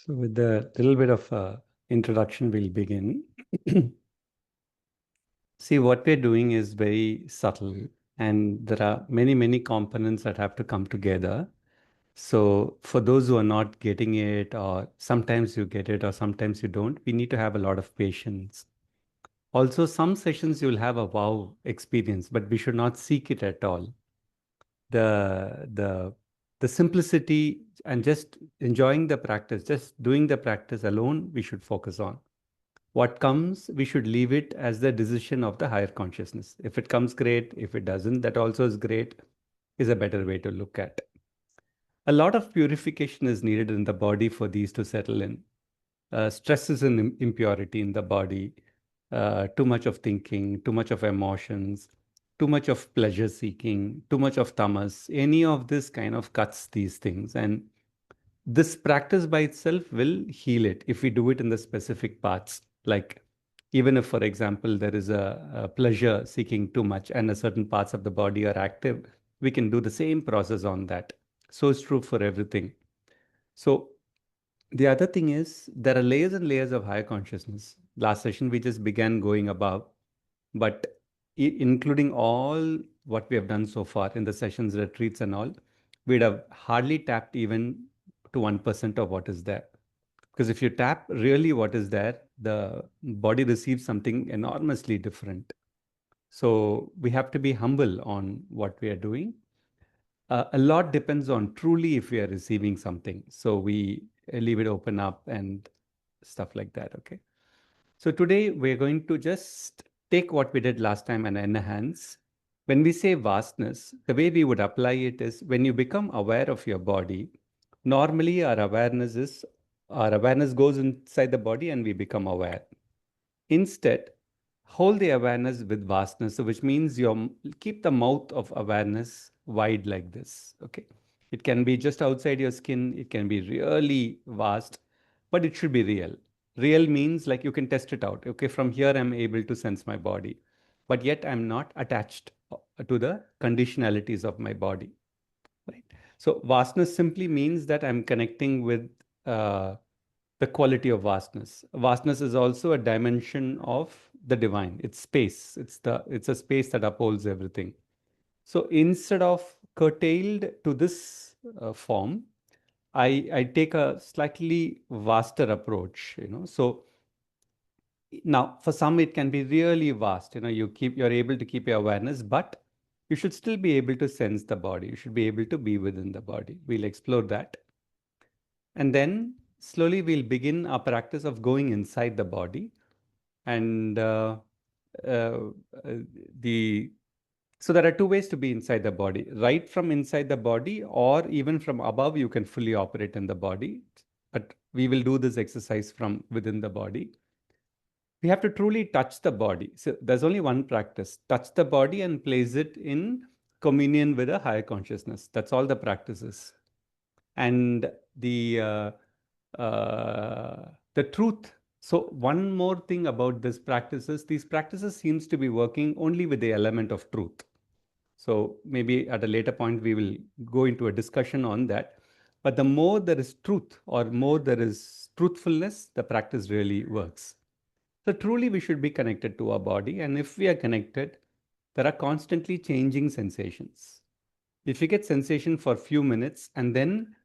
So with a little bit of introduction, we'll begin. See, what we're doing is very subtle, and there are many, many components that have to come together. So for those who are not getting it, or sometimes you get it, or sometimes you don't, we need to have a lot of patience. Also, some sessions you'll have a wow experience, but we should not seek it at all. The the the simplicity and just enjoying the practice, just doing the practice alone, we should focus on. What comes, we should leave it as the decision of the higher consciousness. If it comes, great. If it doesn't, that also is great, is a better way to look at. A lot of purification is needed in the body for these to settle in. Stress is an impurity in the body, too much of thinking, too much of emotions, too much of pleasure seeking, too much of tamas. Any of this kind of cuts these things. And this practice by itself will heal it if we do it in the specific parts. Like, even if, for example, there is a pleasure seeking too much and a certain parts of the body are active, we can do the same process on that. So it's true for everything. So the other thing is there are layers and layers of higher consciousness. Last session, we just began going above, but including all what we have done so far in the sessions, retreats, and all, we'd have hardly tapped even to 1% of what is there. Because if you tap really what is there, the body receives something enormously different. So we have to be humble on what we are doing. A lot depends on truly if we are receiving something. So we leave it open up and stuff like that. Okay. So today we're going to just take what we did last time and enhance. When we say vastness, the way we would apply it is when you become aware of your body, normally our awareness goes inside the body and we become aware. Instead, hold the awareness with vastness, so which means you keep the mouth of awareness wide like this. Okay. It can be just outside your skin, it can be really vast, but it should be real. Real means like you can test it out. Okay, from here I'm able to sense my body, but yet I'm not attached to the conditionalities of my body. Right. So vastness simply means that I'm connecting with uh, the quality of vastness. Vastness is also a dimension of the divine. It's space. It's a space that upholds everything. So instead of curtailed to this form, I take a slightly vaster approach. So now for some it can be really vast. You're able to keep your awareness, but you should still be able to sense the body. You should be able to be within the body. We'll explore that. And then slowly we'll begin our practice of going inside the body. And uh, the so there are two ways to be inside the body. Right from inside the body, or even from above, you can fully operate in the body. But we will do this exercise from within the body. We have to truly touch the body. So there's only one practice: touch the body and place it in communion with a higher consciousness. That's all the practice is. And the truth. So one more thing about this practices, these practices seems to be working only with the element of truth. So maybe at a later point we will go into a discussion on that. But the more there is truth, or more there is truthfulness, the practice really works. So truly we should be connected to our body, and if we are connected, there are constantly changing sensations. If you get sensation for few minutes and then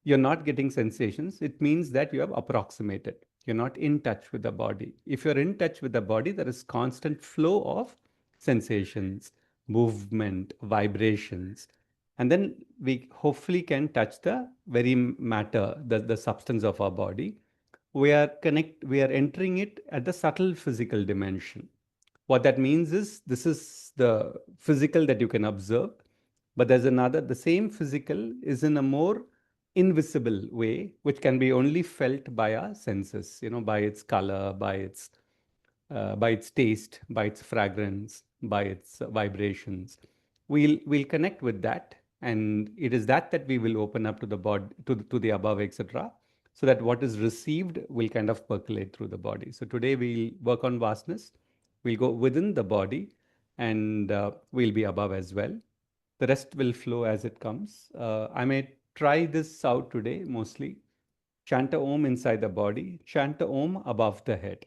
you're not getting sensations, it means that you have approximated. You're not in touch with the body. If you're in touch with the body, there is constant flow of sensations, movement, vibrations. And then we hopefully can touch the very matter, the substance of our body. We are entering it at the subtle physical dimension. What that means is this is the physical that you can observe, but there's another, the same physical is in a more invisible way, which can be only felt by our senses, by its color, by its taste, by its fragrance, by its vibrations. We'll connect with that, and it is that we will open up to the body, to the above, etc., so that what is received will kind of percolate through the body. So today we'll work on vastness. We'll go within the body, and we'll be above as well. The rest will flow as it comes. I may try this out today mostly, Chant a Om inside the body, chant the Om above the head.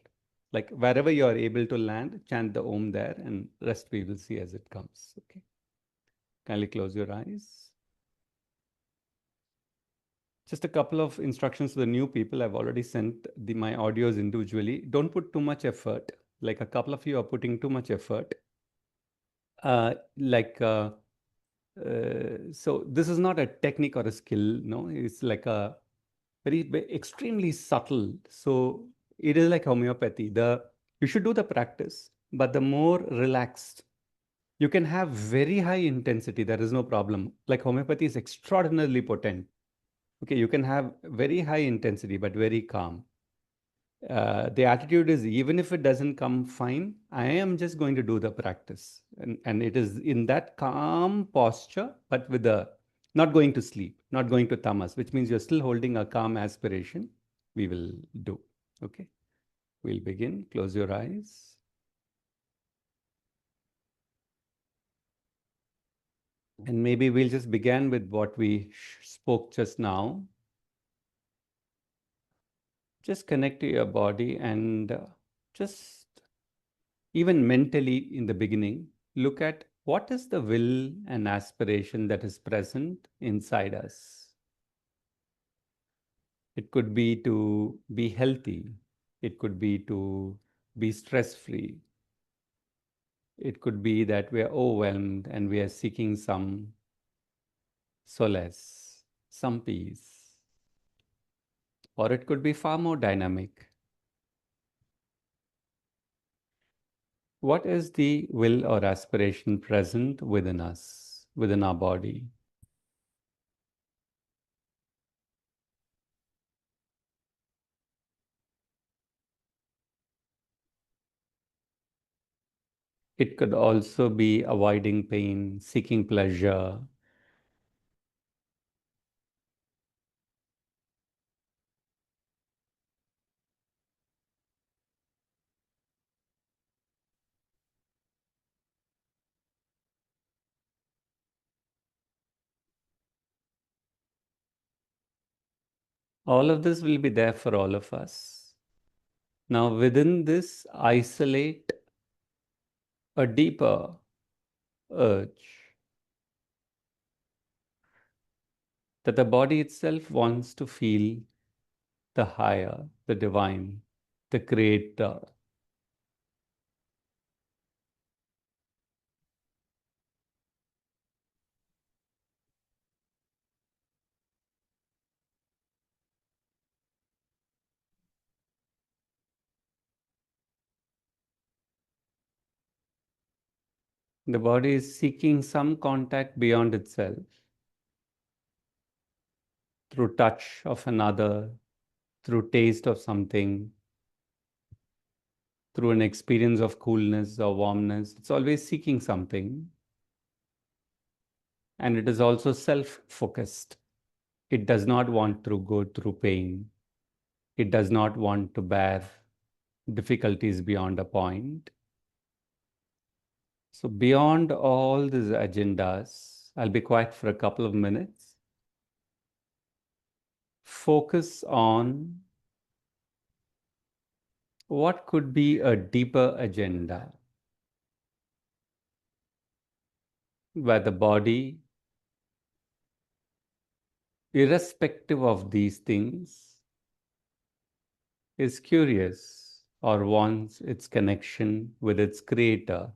Like wherever you are able to land, chant the Om there, and rest we will see as it comes. Okay. Kindly close your eyes. Just a couple of instructions to the new people. I've already sent my audios individually. Don't put too much effort. Like a couple of you are putting too much effort. Like so this is not a technique or a skill, no, it's like a extremely subtle. So it is like homeopathy. You should do the practice, but the more relaxed you can have very high intensity, there is no problem. Like homeopathy is extraordinarily potent. Okay, you can have very high intensity but very calm. The attitude is, even if it doesn't come fine, I am just going to do the practice. And it is in that calm posture, but with the not going to sleep, not going to tamas, which means you're still holding a calm aspiration. We will do. Okay. We'll begin. Close your eyes. And maybe we'll just begin with what we spoke just now. Just connect to your body and just even mentally in the beginning, look at what is the will and aspiration that is present inside us. It could be to be healthy. It could be to be stress free. It could be that we are overwhelmed and we are seeking some solace, some peace. Or it could be far more dynamic. What is the will or aspiration present within us, within our body? It could also be avoiding pain, seeking pleasure. All of this will be there for all of us. Now, within this, isolate a deeper urge that the body itself wants to feel the higher, the divine, the creator. The body is seeking some contact beyond itself through touch of another, through taste of something, through an experience of coolness or warmness. It's always seeking something. And it is also self-focused. It does not want to go through pain. It does not want to bear difficulties beyond a point. So beyond all these agendas, I'll be quiet for a couple of minutes. Focus on what could be a deeper agenda where the body, irrespective of these things, is curious or wants its connection with its creator,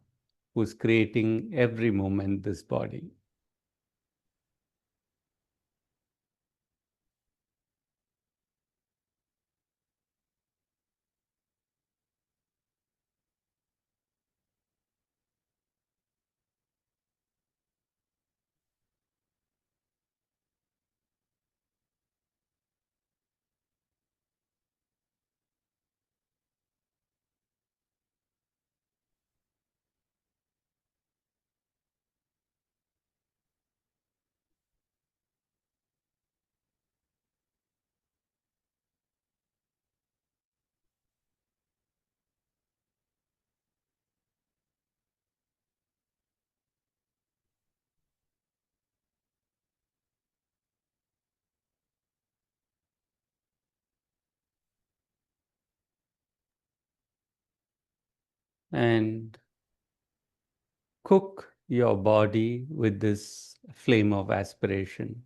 who's creating every moment this body. And cook your body with this flame of aspiration.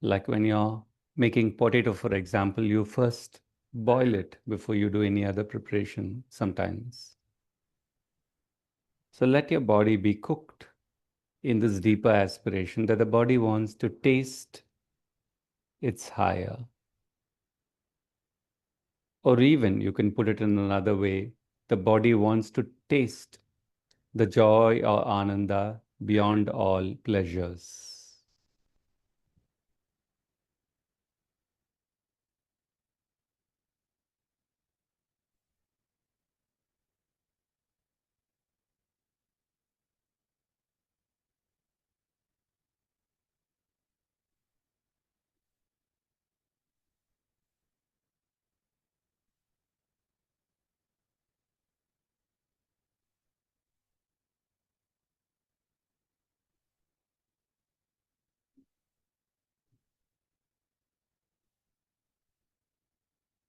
Like when you're making potato, for example, you first boil it before you do any other preparation sometimes. So let your body be cooked in this deeper aspiration that the body wants to taste its higher. Or even you can put it in another way, the body wants to taste the joy or ananda beyond all pleasures.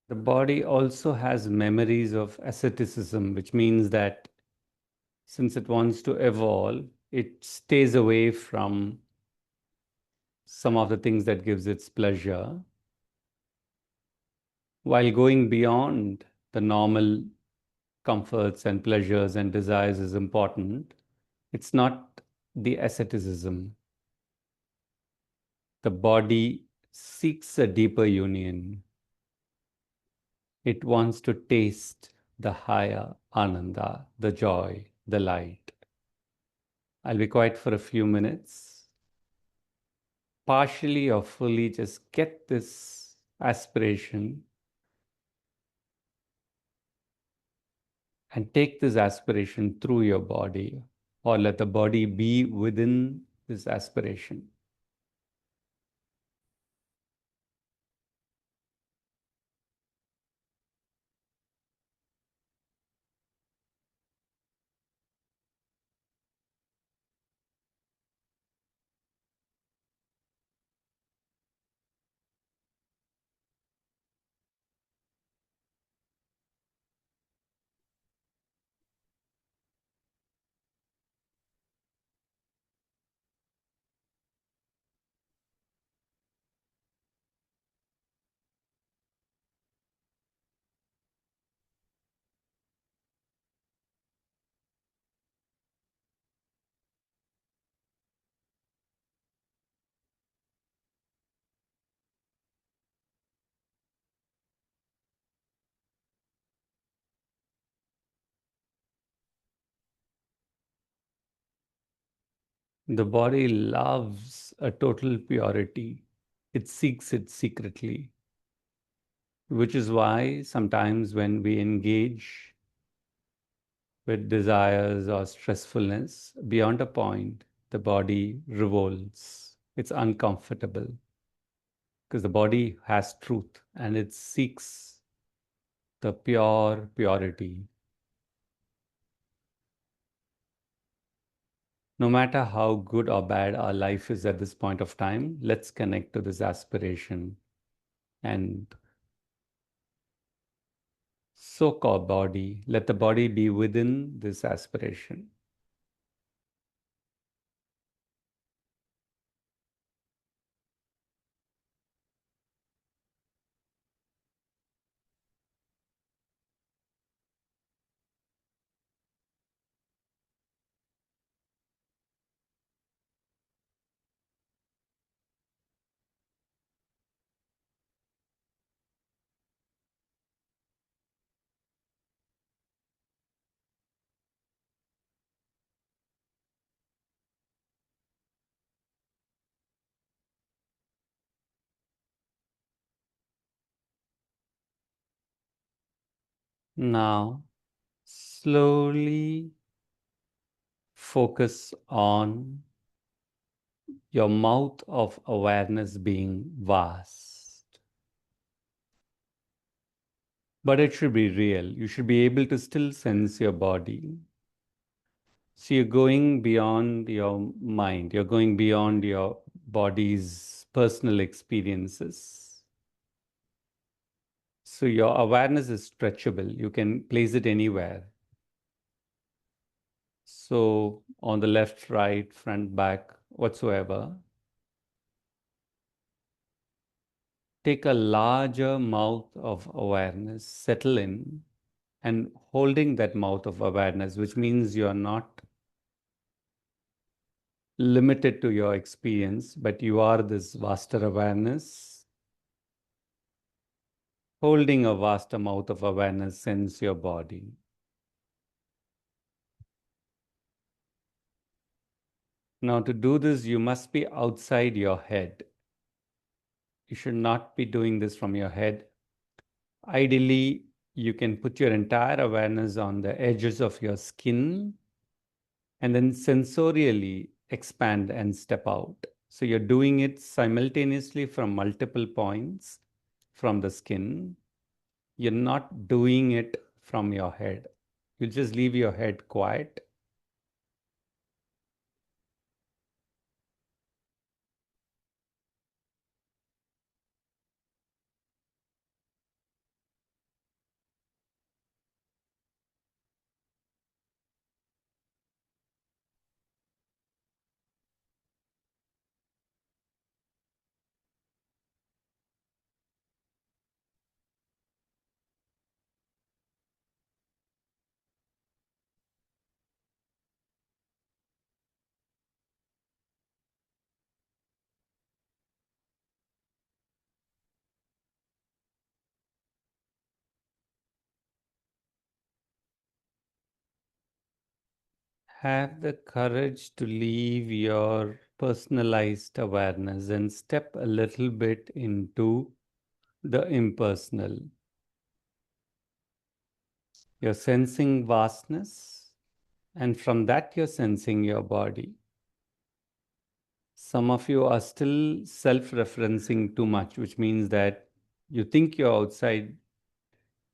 The body also has memories of asceticism, which means that since it wants to evolve, it stays away from some of the things that gives its pleasure, while going beyond the normal comforts and pleasures and desires is important. It's not the asceticism. The body seeks a deeper union. It wants to taste the higher ananda, the joy, the light. I'll be quiet for a few minutes. Partially or fully just get this aspiration and take this aspiration through your body, or let the body be within this aspiration. The body loves a total purity. It seeks it secretly, which is why sometimes when we engage with desires or stressfulness, beyond a point, the body revolts. It's uncomfortable because the body has truth and it seeks the pure purity. No matter how good or bad our life is at this point of time, let's connect to this aspiration and soak our body. Let the body be within this aspiration. Now, slowly focus on your mouth of awareness being vast. But it should be real. You should be able to still sense your body. So you're going beyond your mind, you're going beyond your body's personal experiences. So your awareness is stretchable. You can place it anywhere. So on the left, right, front, back, whatsoever. Take a larger mouth of awareness, settle in, and holding that mouth of awareness, which means you are not limited to your experience, but you are this vaster awareness. Holding a vast amount of awareness, sense your body. Now, to do this, you must be outside your head. You should not be doing this from your head. Ideally, you can put your entire awareness on the edges of your skin and then sensorially expand and step out. So you're doing it simultaneously from multiple points from the skin. You're not doing it from your head. You just leave your head quiet. Have the courage to leave your personalized awareness and step a little bit into the impersonal. You're sensing vastness, and from that, you're sensing your body. Some of you are still self referencing too much, which means that you think you're outside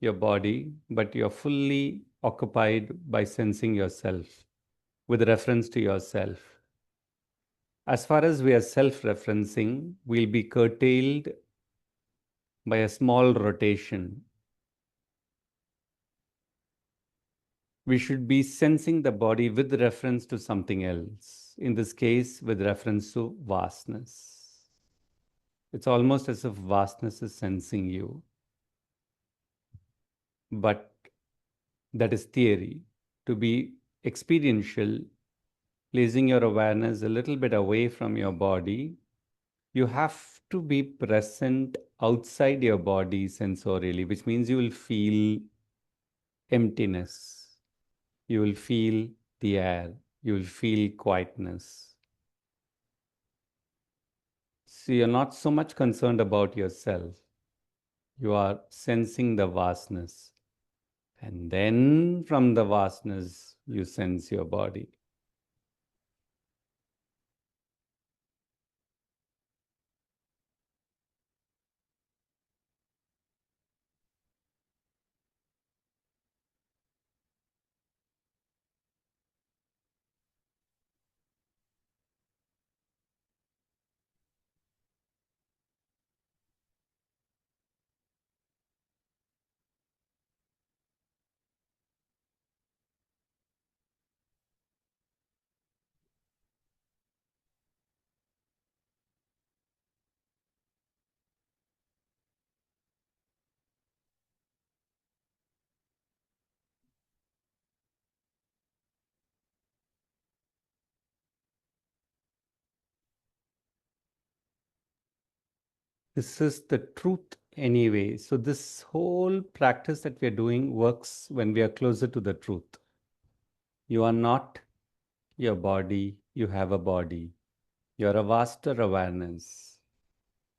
your body, but you're fully occupied by sensing yourself with reference to yourself. As far as we are self referencing, we'll be curtailed by a small rotation. We should be sensing the body with reference to something else, in this case, with reference to vastness. It's almost as if vastness is sensing you, but that is theory. To be experiential, placing your awareness a little bit away from your body, you have to be present outside your body sensorially, which means you will feel emptiness, you will feel the air, you will feel quietness. So you're not so much concerned about yourself, you are sensing the vastness. And then from the vastness, you sense your body. This is the truth anyway. So, this whole practice that we are doing works when we are closer to the truth. You are not your body, you have a body. You're a vaster awareness.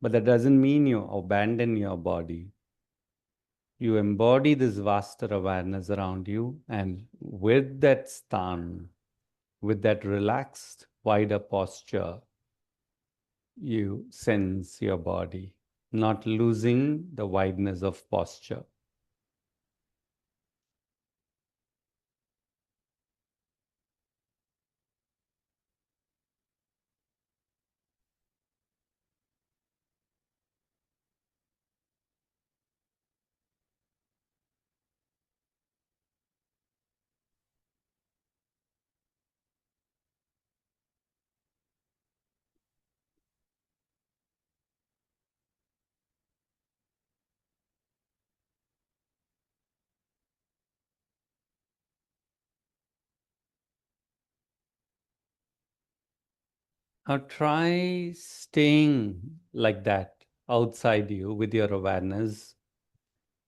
But that doesn't mean you abandon your body. You embody this vaster awareness around you, and with that stan, with that relaxed, wider posture, you sense your body, not losing the wideness of posture. Now try staying like that outside you with your awareness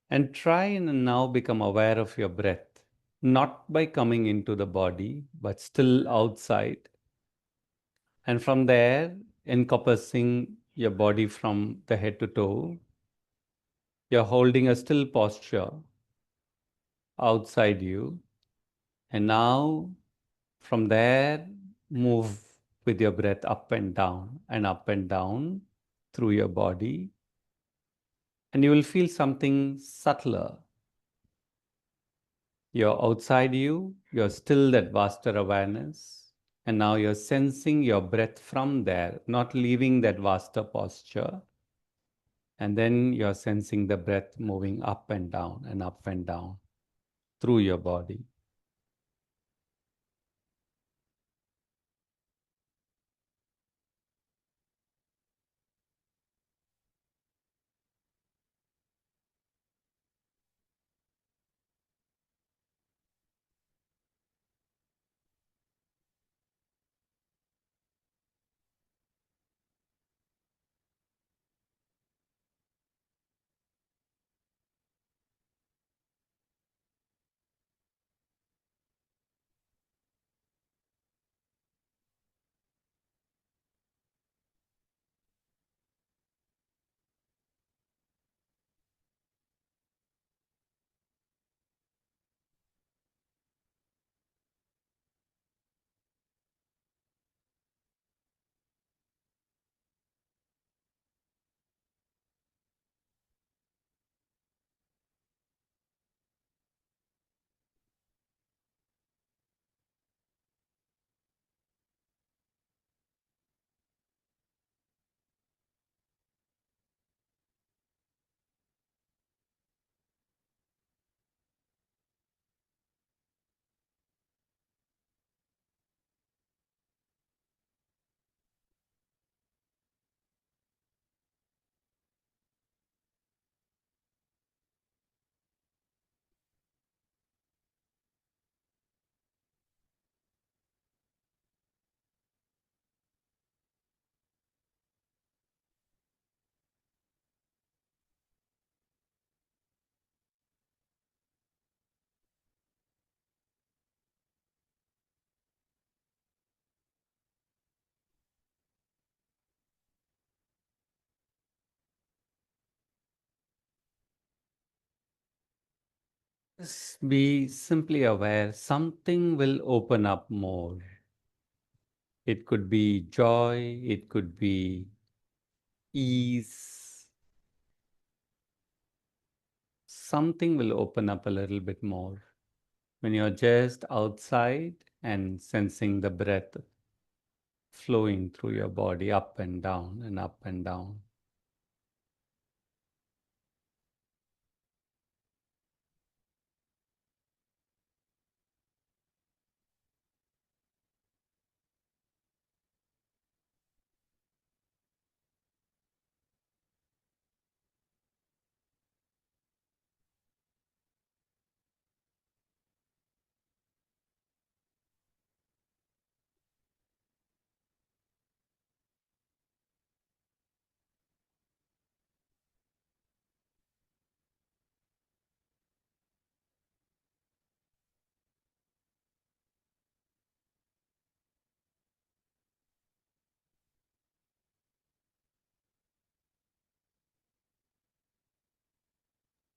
and try and now become aware of your breath, not by coming into the body, but still outside. And from there, encompassing your body from the head to toe, you're holding a still posture outside you. And now from there, move with your breath up and up and down through your body. And you will feel something subtler. You're outside you, you're still that vaster awareness. And now you're sensing your breath from there, not leaving that vaster posture. And then you're sensing the breath moving up and down through your body. Just be simply aware something will open up more. It could be joy, it could be ease. Something will open up a little bit more when you're just outside and sensing the breath flowing through your body up and down and up and down.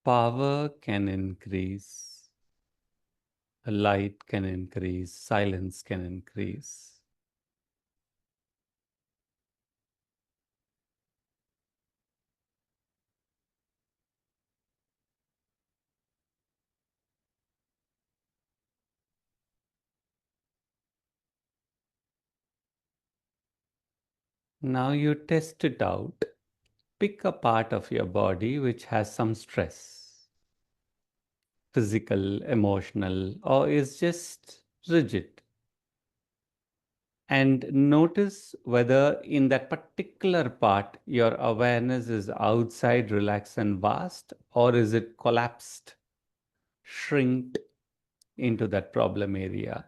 Power can increase, light can increase, silence can increase. Now you test it out. Pick a part of your body which has some stress, physical, emotional, or is just rigid. And notice whether in that particular part your awareness is outside, relaxed, and vast, or is it collapsed, shrinked into that problem area.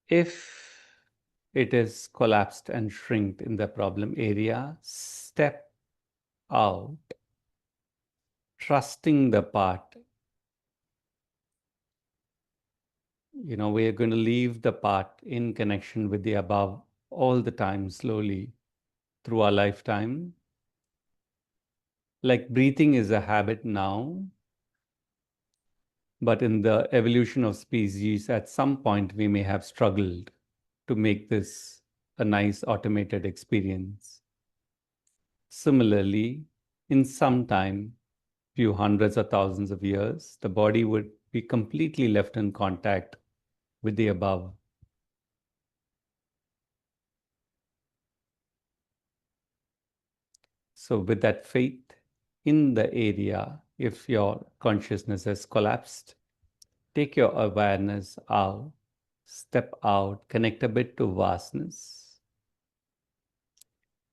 If it is collapsed and shrinked in the problem area, step out, trusting the part. We are going to leave the part in connection with the above all the time, slowly through our lifetime. Like breathing is a habit now, but in the evolution of species, at some point we may have struggled to make this a nice automated experience. Similarly, in some time, few hundreds or thousands of years, the body would be completely left in contact with the above. So, with that faith in the area, if your consciousness has collapsed, take your awareness out, step out, connect a bit to vastness,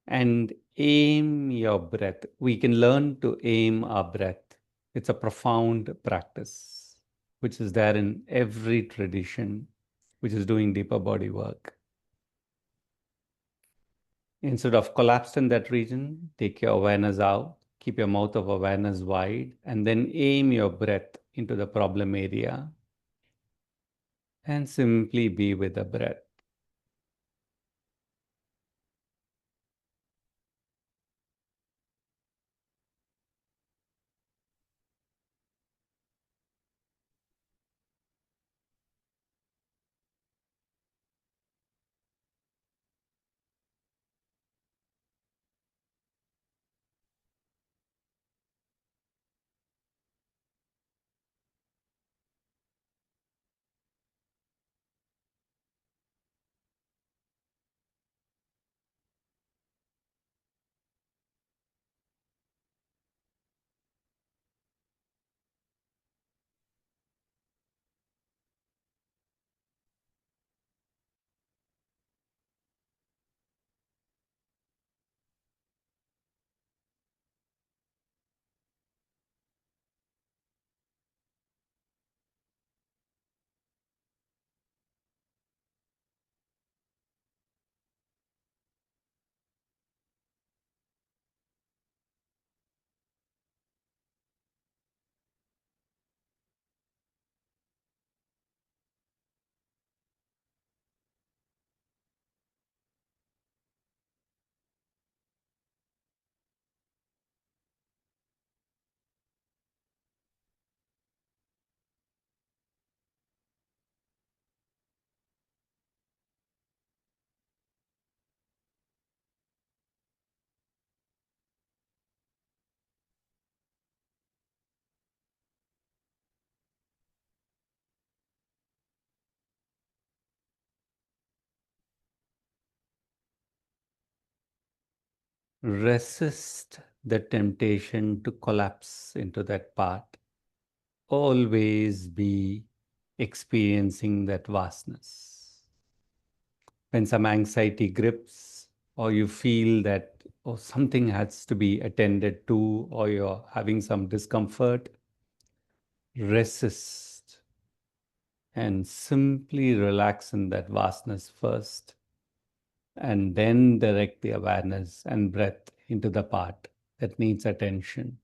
and aim your breath. We can learn to aim our breath. It's a profound practice, which is there in every tradition which is doing deeper body work. Instead of collapsed in that region, take your awareness out, keep your mouth of awareness wide, and then aim your breath into the problem area and simply be with the breath. Resist the temptation to collapse into that part. Always be experiencing that vastness. When some anxiety grips, or you feel that something has to be attended to, or you're having some discomfort, resist and simply relax in that vastness first, and then direct the awareness and breath into the part that needs attention.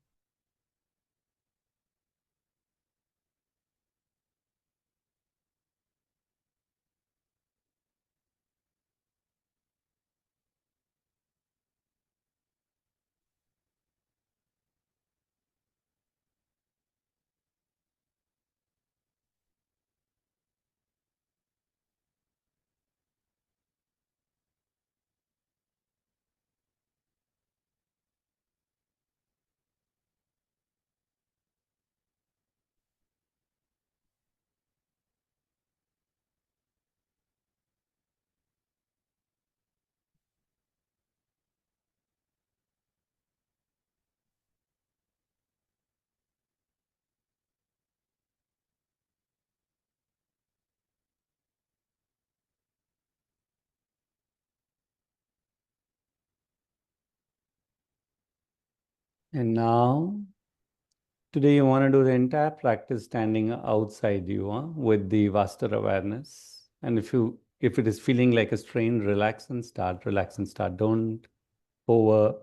And now, today you want to do the entire practice standing outside you with the vaster awareness. And if you If it is feeling like a strain, relax and start, relax and start. Don't over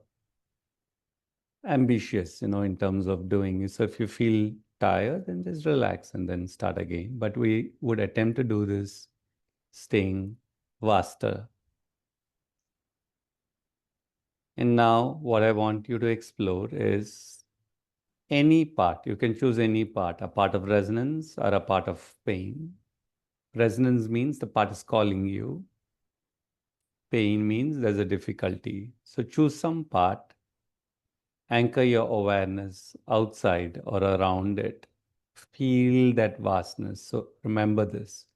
ambitious, in terms of doing it. So if you feel tired, then just relax and then start again. But we would attempt to do this staying vaster. And now what I want you to explore is any part. You can choose any part, a part of resonance or a part of pain. Resonance means the part is calling you. Pain means there's a difficulty. So choose some part, anchor your awareness outside or around it. Feel that vastness. So remember this.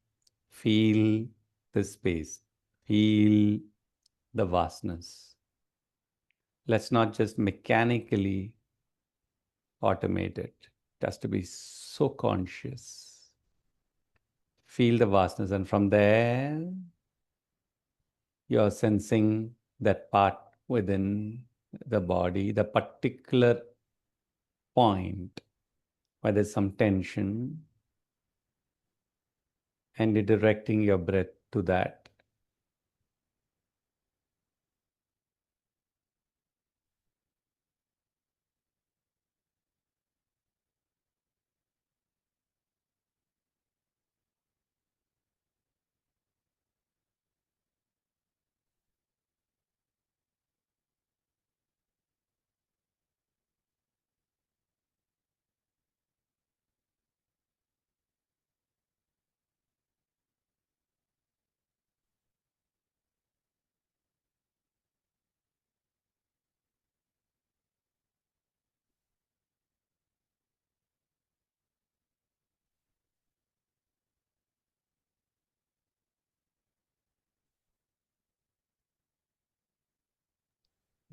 Feel the space. Feel the vastness. Let's not just mechanically automate it. It has to be so conscious. Feel the vastness, and from there, you're sensing that part within the body, the particular point where there's some tension, and you're directing your breath to that.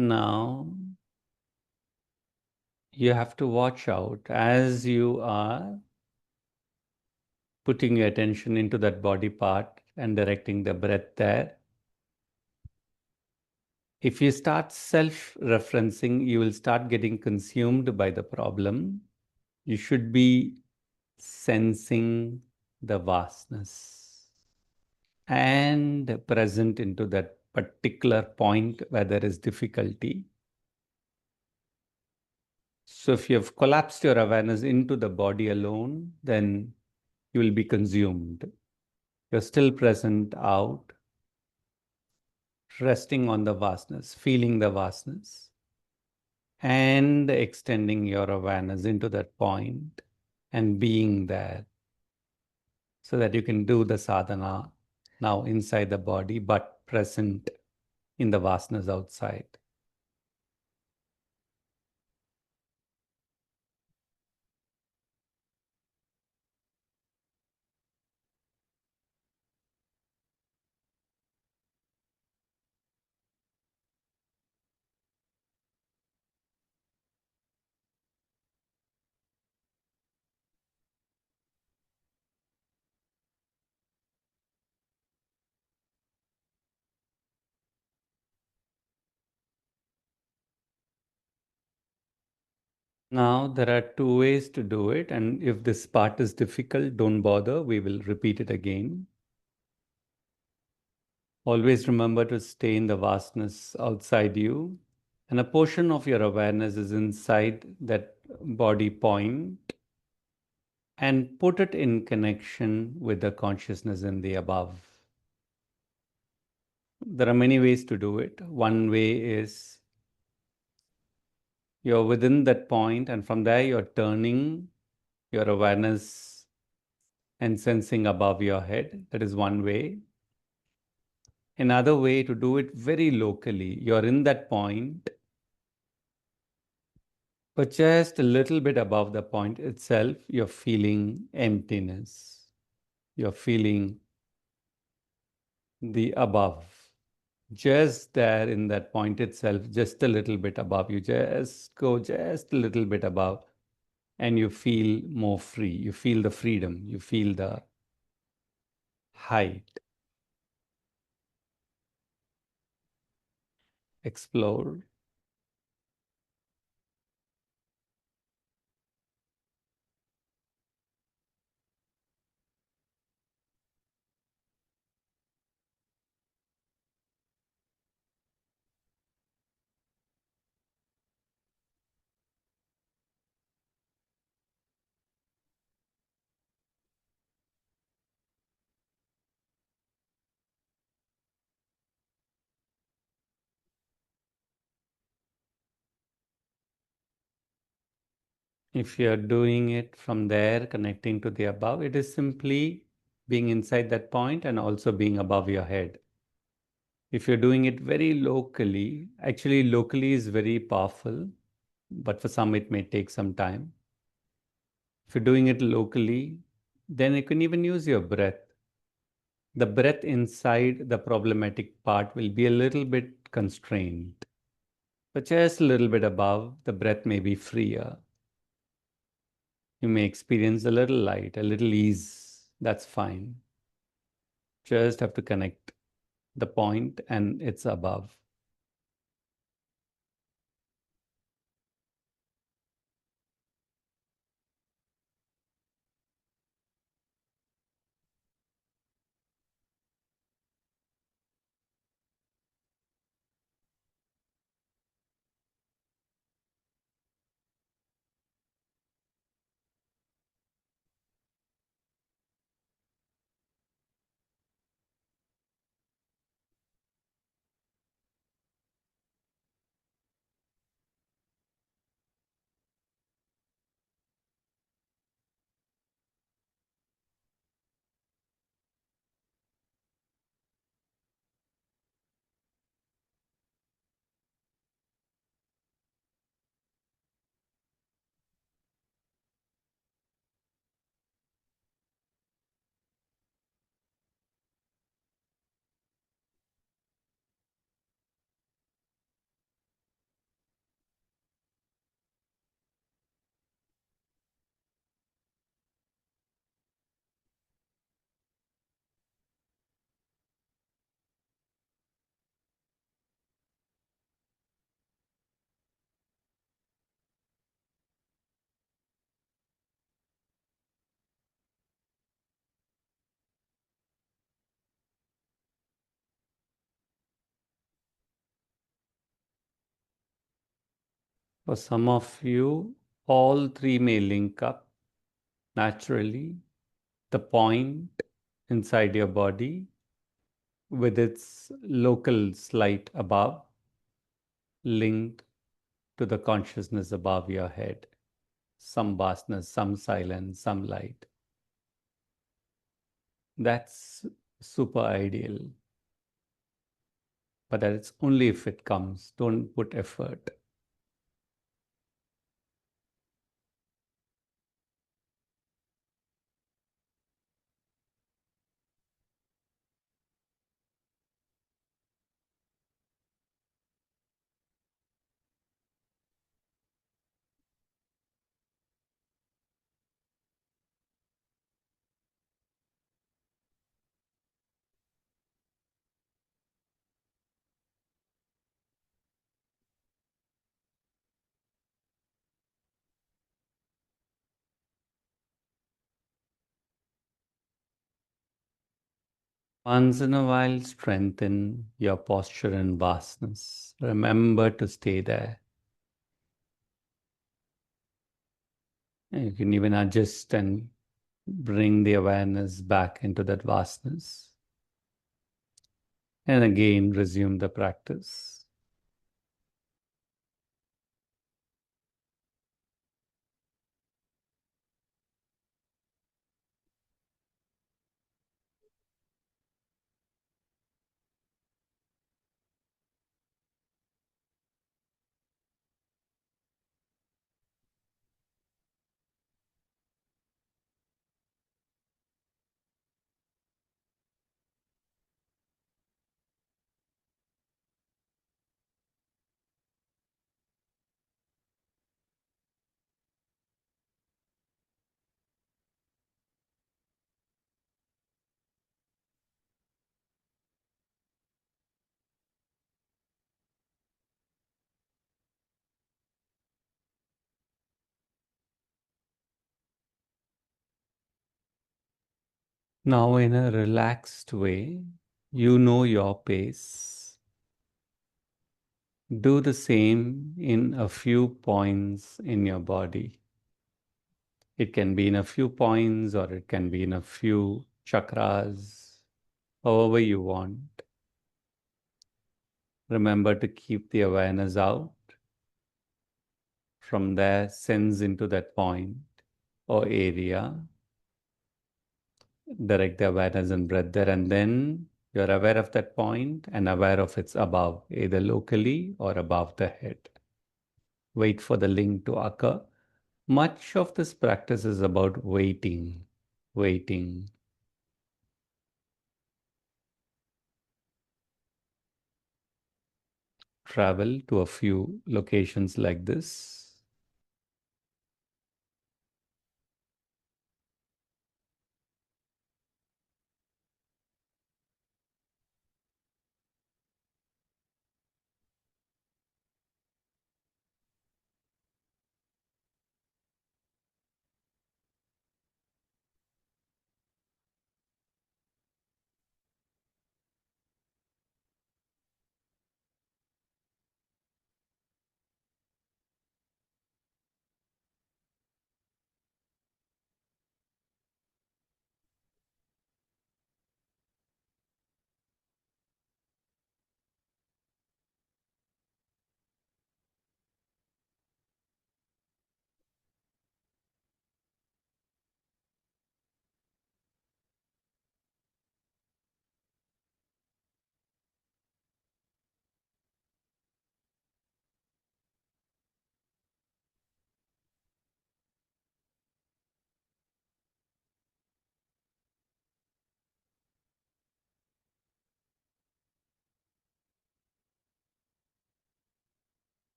Now, you have to watch out as you are putting your attention into that body part and directing the breath there. If you start self referencing, you will start getting consumed by the problem. You should be sensing the vastness and present into that particular point where there is difficulty. So if you have collapsed your awareness into the body alone, then you will be consumed. You're still present out, resting on the vastness, feeling the vastness, and extending your awareness into that point and being there so that you can do the sadhana now inside the body, but present in the vastness outside. Now, there are two ways to do it, and if this part is difficult, don't bother. We will repeat it again. Always remember to stay in the vastness outside you, and a portion of your awareness is inside that body point, and put it in connection with the consciousness in the above. There are many ways to do it. One way is you're within that point, and from there, you're turning your awareness and sensing above your head. That is one way. Another way to do it very locally, you're in that point, but just a little bit above the point itself, you're feeling emptiness. You're feeling the above. Just there in that point itself, just a little bit above. You just go just a little bit above, and you feel more free. You feel the freedom. You feel the height. Explore. If you're doing it from there, connecting to the above, it is simply being inside that point and also being above your head. If you're doing it very locally, actually, locally is very powerful, but for some, it may take some time. If you're doing it locally, then you can even use your breath. The breath inside the problematic part will be a little bit constrained. But just a little bit above, the breath may be freer. You may experience a little light, a little ease. That's fine. Just have to connect the point and it's above. For some of you, all three may link up naturally. The point inside your body with its local slight above, linked to the consciousness above your head. Some vastness, some silence, some light. That's super ideal. But that's only if it comes. Don't put effort. Once in a while, strengthen your posture and vastness. Remember to stay there. And you can even adjust and bring the awareness back into that vastness. And again, resume the practice. Now, in a relaxed way, you know your pace. Do the same in a few points in your body. It can be in a few points or it can be in a few chakras, however you want. Remember to keep the awareness out From there, sense into that point or area. Direct the awareness and breath there, and then you're aware of that point and aware of its above, either locally or above the head. Wait for the link to occur. Much of this practice is about waiting, waiting. Travel to a few locations like this.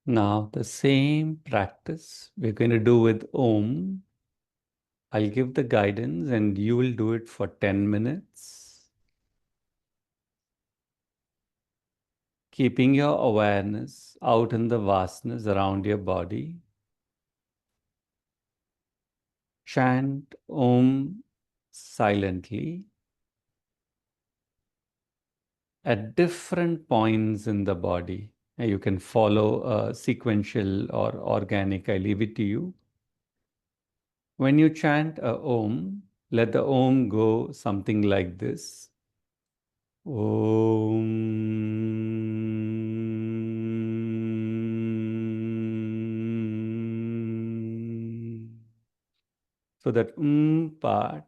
Now, the same practice we're going to do with Om. I'll give the guidance and you will do it for 10 minutes, keeping your awareness out in the vastness around your body. Chant Om silently at different points in the body. You can follow a sequential or organic, I leave it to you. When you chant a Om, let the Om go something like this. Om. So that part,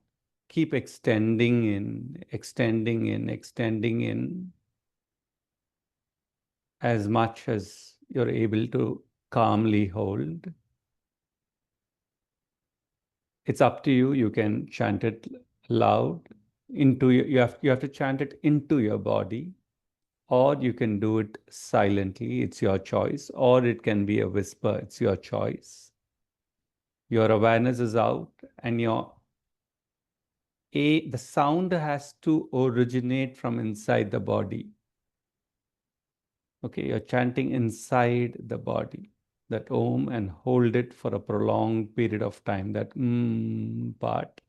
keep extending in, extending in, extending in as much as you're able to calmly hold. It's up to you. You can chant it loud into you have to chant it into your body, or you can do it silently. It's your choice, or it can be a whisper. It's your choice. Your awareness is out, and the sound has to originate from inside the body. Okay, you're chanting inside the body that Om and hold it for a prolonged period of time. That part.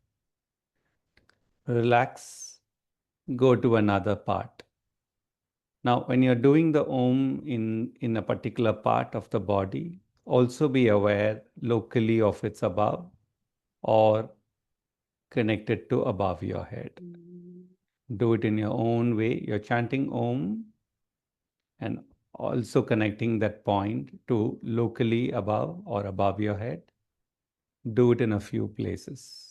Relax, go to another part. Now, when you're doing the Om in a particular part of the body, also be aware locally of its above or connected to above your head. Do it in your own way. You're chanting Om and also connecting that point to locally above or above your head. Do it in a few places.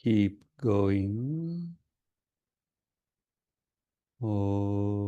Keep going. Om.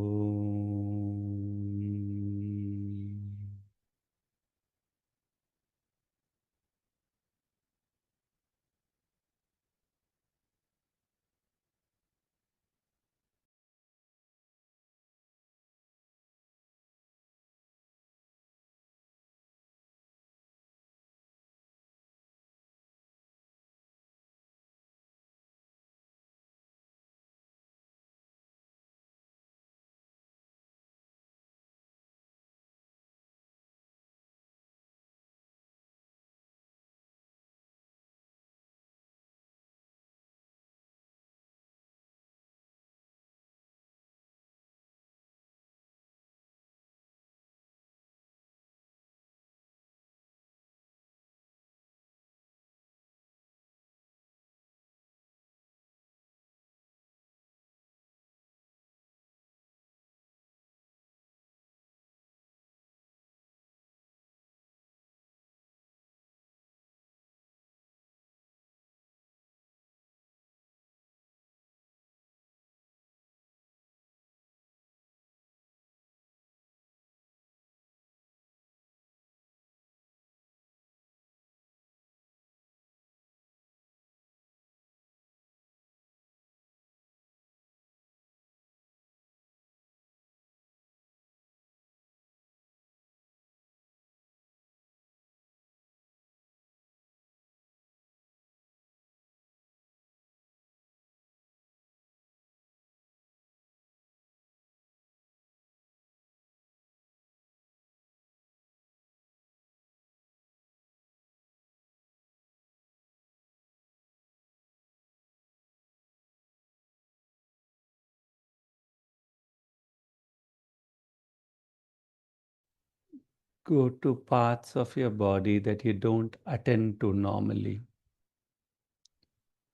go to parts of your body that you don't attend to normally,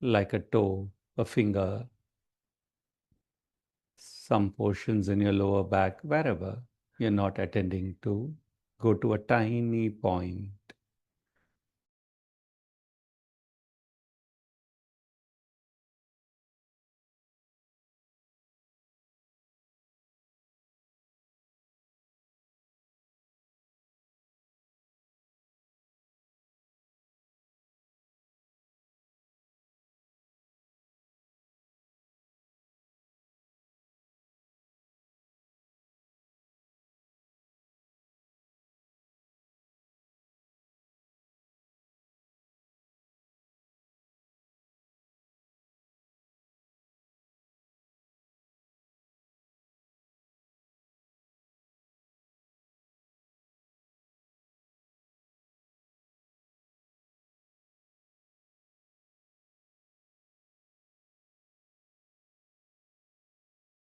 like a toe, a finger, some portions in your lower back, wherever you're not attending to. Go to a tiny point.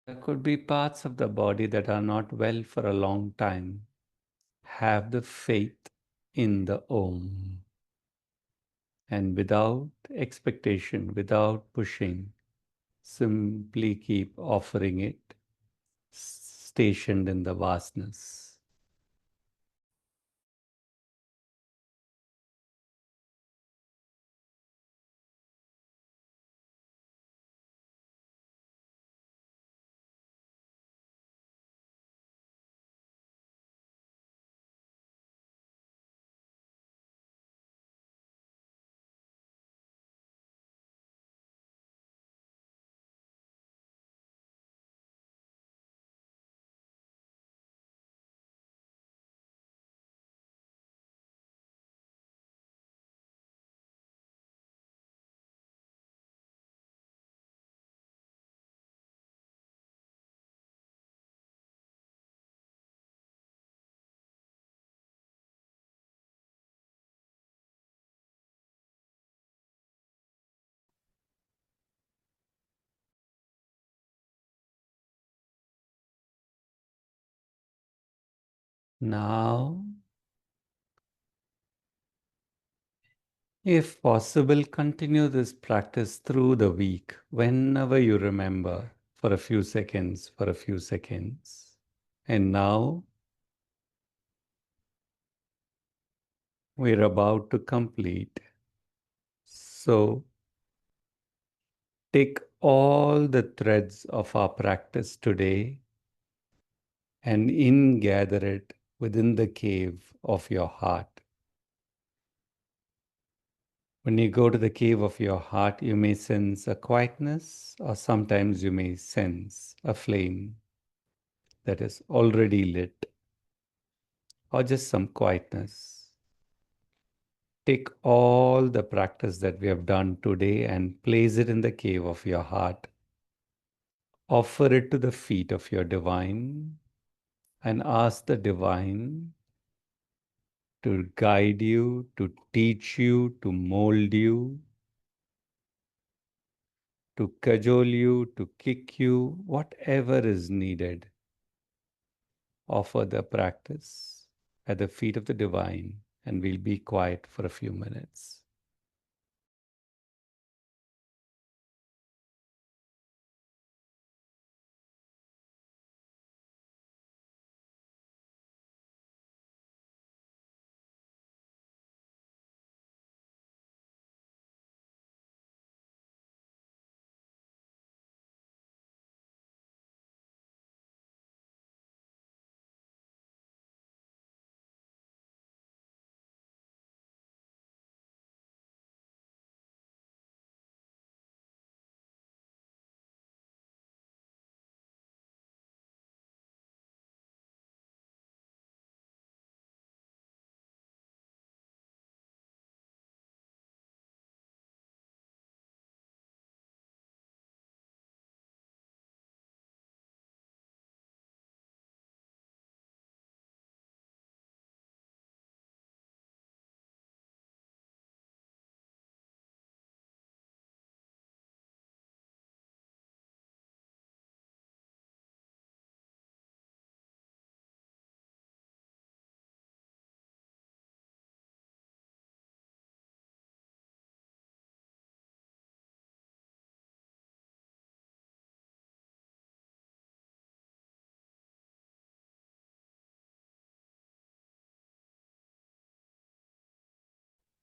There could be parts of the body that are not well for a long time. Have the faith in the Om. And without expectation, without pushing, simply keep offering it, stationed in the vastness. Now, if possible, continue this practice through the week, whenever you remember, for a few seconds, for a few seconds. And now, we're about to complete. So, take all the threads of our practice today and ingather it within the cave of your heart. When you go to the cave of your heart, you may sense a quietness, or sometimes you may sense a flame that is already lit, or just some quietness. Take all the practice that we have done today and place it in the cave of your heart. Offer it to the feet of your divine and ask the divine to guide you, to teach you, to mold you, to cajole you, to kick you, whatever is needed. Offer the practice at the feet of the divine, and we'll be quiet for a few minutes.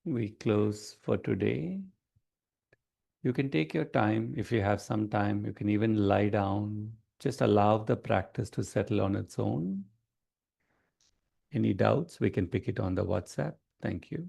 we close for today. You can take your time. If you have some time, you can even lie down. Just allow the practice to settle on its own. Any doubts, we can pick it on the WhatsApp. Thank you.